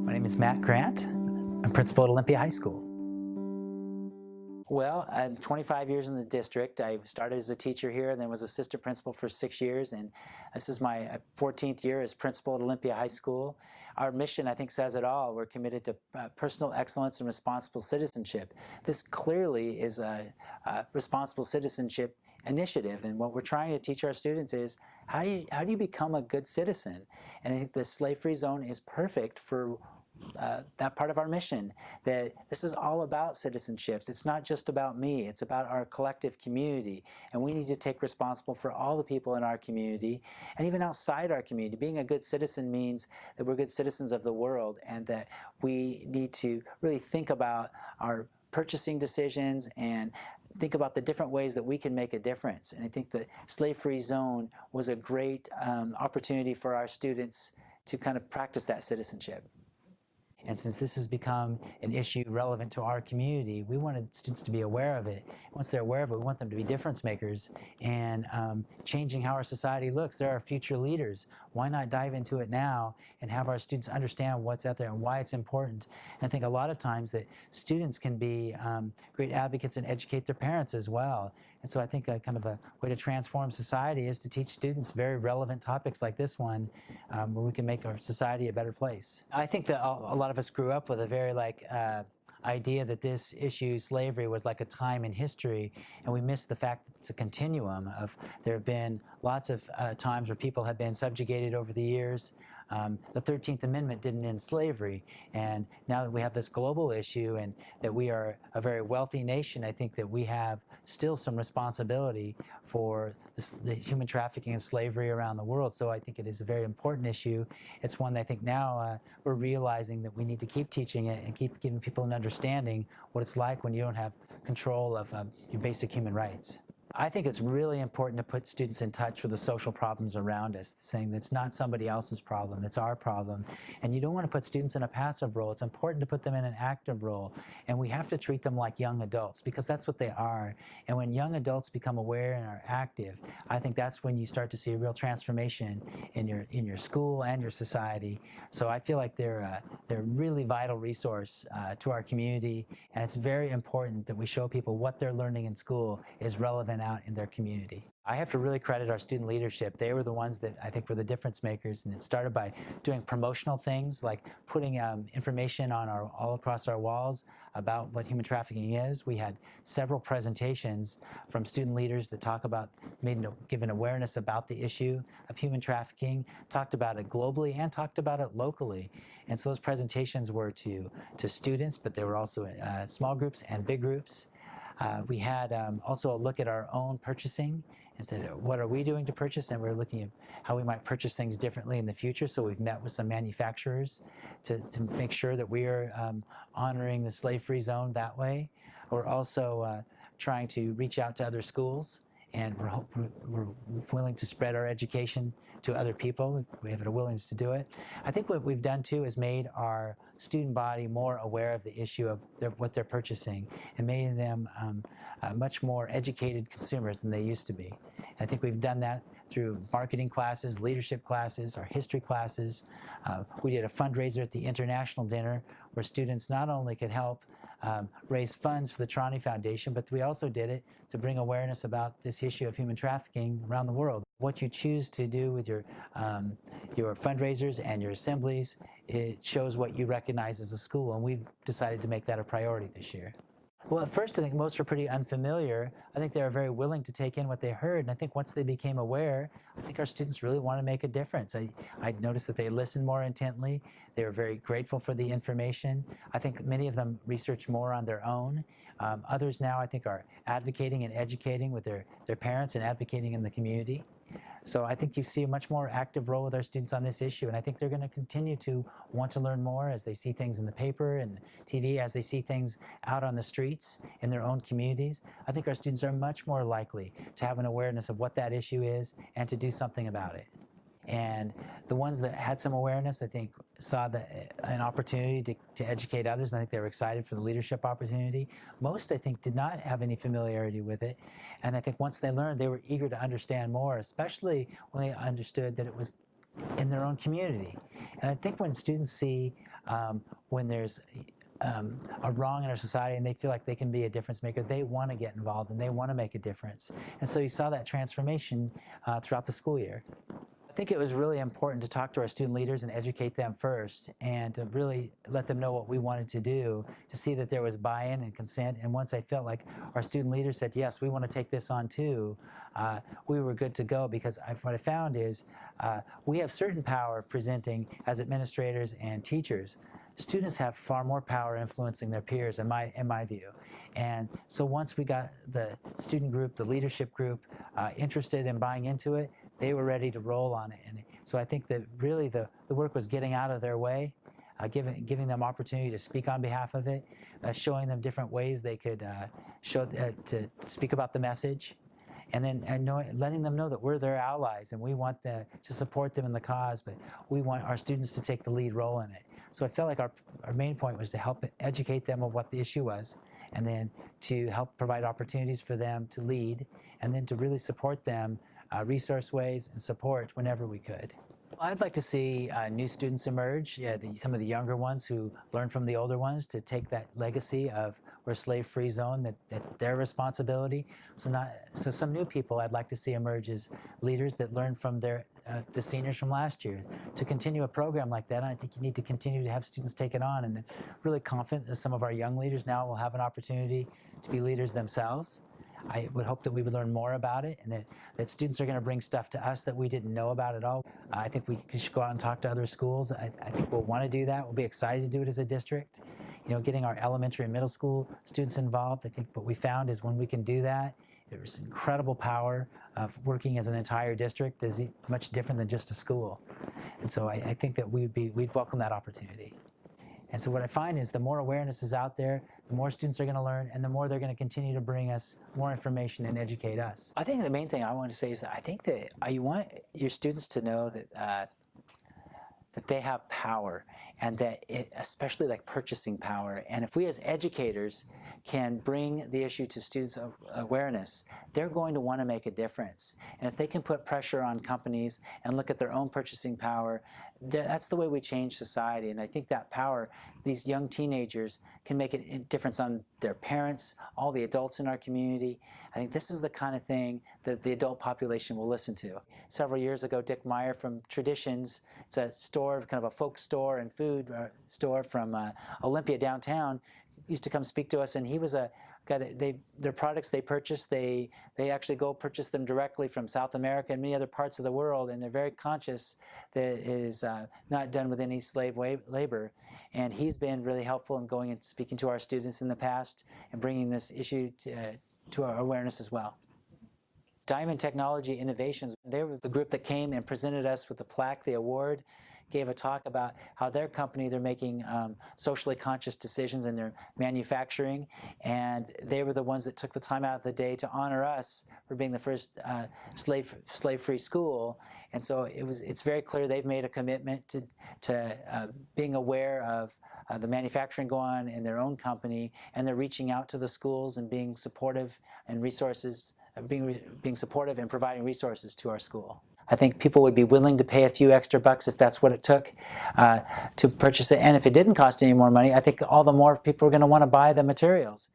My name is Matt Grant. I'm principal at Olympia High School. Well, I'm 25 years in the district. I started as a teacher here and then was assistant principal for 6 years, and this is my 14th year as principal at Olympia High School. Our mission, I think, says it all. We're committed to personal excellence and responsible citizenship. This clearly is a responsible citizenship initiative, and what we're trying to teach our students is how do you become a good citizen? And I think the slave-free zone is perfect for that part of our mission, that this is all about citizenships. It's not just about me, it's about our collective community, and we need to take responsible for all the people in our community and even outside our community. Being a good citizen means that we're good citizens of the world, and that we need to really think about our purchasing decisions and think about the different ways that we can make a difference. And I think the slave-free zone was a great opportunity for our students to kind of practice that citizenship. And since this has become an issue relevant to our community, we wanted students to be aware of it. Once they're aware of it, we want them to be difference makers and changing how our society looks. They're our future leaders. Why not dive into it now and have our students understand what's out there and why it's important? And I think a lot of times that students can be great advocates and educate their parents as well. And so I think kind of a way to transform society is to teach students very relevant topics like this one, where we can make our society a better place. I think that a lot of us grew up with a very idea that this issue, slavery, was like a time in history, and we missed the fact that it's a continuum of, there have been lots of times where people have been subjugated over the years. The 13th Amendment didn't end slavery, and now that we have this global issue and that we are a very wealthy nation, I think that we have still some responsibility for the human trafficking and slavery around the world. So I think it is a very important issue. It's one that I think now we're realizing that we need to keep teaching it and keep giving people an understanding what it's like when you don't have control of your basic human rights. I think it's really important to put students in touch with the social problems around us, saying that it's not somebody else's problem, it's our problem. And you don't want to put students in a passive role. It's important to put them in an active role. And we have to treat them like young adults, because that's what they are. And when young adults become aware and are active, I think that's when you start to see a real transformation in your school and your society. So I feel like they're a really vital resource to our community, and it's very important that we show people what they're learning in school is relevant out in their community. I have to really credit our student leadership. They were the ones that I think were the difference makers, and it started by doing promotional things like putting information on all across our walls about what human trafficking is. We had several presentations from student leaders that talk about giving awareness about the issue of human trafficking, talked about it globally and talked about it locally. And so those presentations were to students, but they were also small groups and big groups. We had also a look at our own purchasing and what are we doing to purchase, and we're looking at how we might purchase things differently in the future. So we've met with some manufacturers to make sure that we are honoring the slave-free zone that way. We're also trying to reach out to other schools, and we're willing to spread our education to other people. We have a willingness to do it. I think what we've done too is made our student body more aware of the issue of what they're purchasing, and made them much more educated consumers than they used to be. And I think we've done that through marketing classes, leadership classes, our history classes. We did a fundraiser at the International Dinner where students not only could help raise funds for the Trani Foundation, but we also did it to bring awareness about this issue of human trafficking around the world. What you choose to do with your fundraisers and your assemblies, it shows what you recognize as a school, and we've decided to make that a priority this year. Well, at first I think most were pretty unfamiliar. I think they were very willing to take in what they heard, and I think once they became aware, I think our students really want to make a difference. I noticed that they listened more intently. They were very grateful for the information. I think many of them researched more on their own. Others now I think are advocating and educating with their parents and advocating in the community. So I think you see a much more active role with our students on this issue, and I think they're going to continue to want to learn more as they see things in the paper and TV, as they see things out on the streets in their own communities. I think our students are much more likely to have an awareness of what that issue is and to do something about it. And the ones that had some awareness, I think, saw an opportunity to educate others, and I think they were excited for the leadership opportunity. Most, I think, did not have any familiarity with it, and I think once they learned, they were eager to understand more, especially when they understood that it was in their own community. And I think when students see when there's a wrong in our society and they feel like they can be a difference maker, they want to get involved and they want to make a difference. And so you saw that transformation throughout the school year. I think it was really important to talk to our student leaders and educate them first, and to really let them know what we wanted to do, to see that there was buy-in and consent. And once I felt like our student leaders said, yes, we want to take this on too, we were good to go, because what I found is we have certain power of presenting as administrators and teachers. Students have far more power influencing their peers, in my view. And so once we got the student group, the leadership group, interested in buying into it, they were ready to roll on it. And so I think that really the work was getting out of their way, giving them opportunity to speak on behalf of it, showing them different ways they could to speak about the message, and then letting them know that we're their allies and we want to support them in the cause, but we want our students to take the lead role in it. So I felt like our main point was to help educate them of what the issue was, and then to help provide opportunities for them to lead, and then to really support them resource ways and support whenever we could. I'd like to see new students emerge, some of the younger ones who learn from the older ones, to take that legacy of we're a slave-free zone, that's their responsibility. So some new people I'd like to see emerge as leaders that learn from the seniors from last year. To continue a program like that, I think you need to continue to have students take it on, and I'm really confident that some of our young leaders now will have an opportunity to be leaders themselves. I would hope that we would learn more about it, and that students are going to bring stuff to us that we didn't know about at all. I think we should go out and talk to other schools. I think we'll want to do that. We'll be excited to do it as a district. Getting our elementary and middle school students involved, I think what we found is when we can do that, there's incredible power of working as an entire district that is much different than just a school. And so I think that we'd welcome that opportunity. And so what I find is the more awareness is out there, the more students are going to learn, and the more they're going to continue to bring us more information and educate us. I think the main thing I want to say is that I think that you want your students to know that that they have power, and that especially like purchasing power. And if we as educators can bring the issue to students' awareness, they're going to want to make a difference. And if they can put pressure on companies and look at their own purchasing power, that's the way we change society. And I think that power, these young teenagers, can make a difference on their parents, all the adults in our community. I think this is the kind of thing that the adult population will listen to. Several years ago, Dick Meyer from Traditions, it's a store, kind of a folk store and food store from Olympia downtown, used to come speak to us, and he was a guy that their products they purchase, they actually go purchase them directly from South America and many other parts of the world, and they're very conscious that it is not done with any slave labor. And he's been really helpful in going and speaking to our students in the past and bringing this issue to our awareness as well. Diamond Technology Innovations, they were the group that came and presented us with the plaque, the award, gave a talk about how their company, they're making socially conscious decisions in their manufacturing, and they were the ones that took the time out of the day to honor us for being the first slave-free school. And so it's very clear they've made a commitment to being aware of the manufacturing going on in their own company, and they're reaching out to the schools and being supportive and resources, being supportive and providing resources to our school. I think people would be willing to pay a few extra bucks if that's what it took to purchase it. And if it didn't cost any more money, I think all the more people are going to want to buy the materials.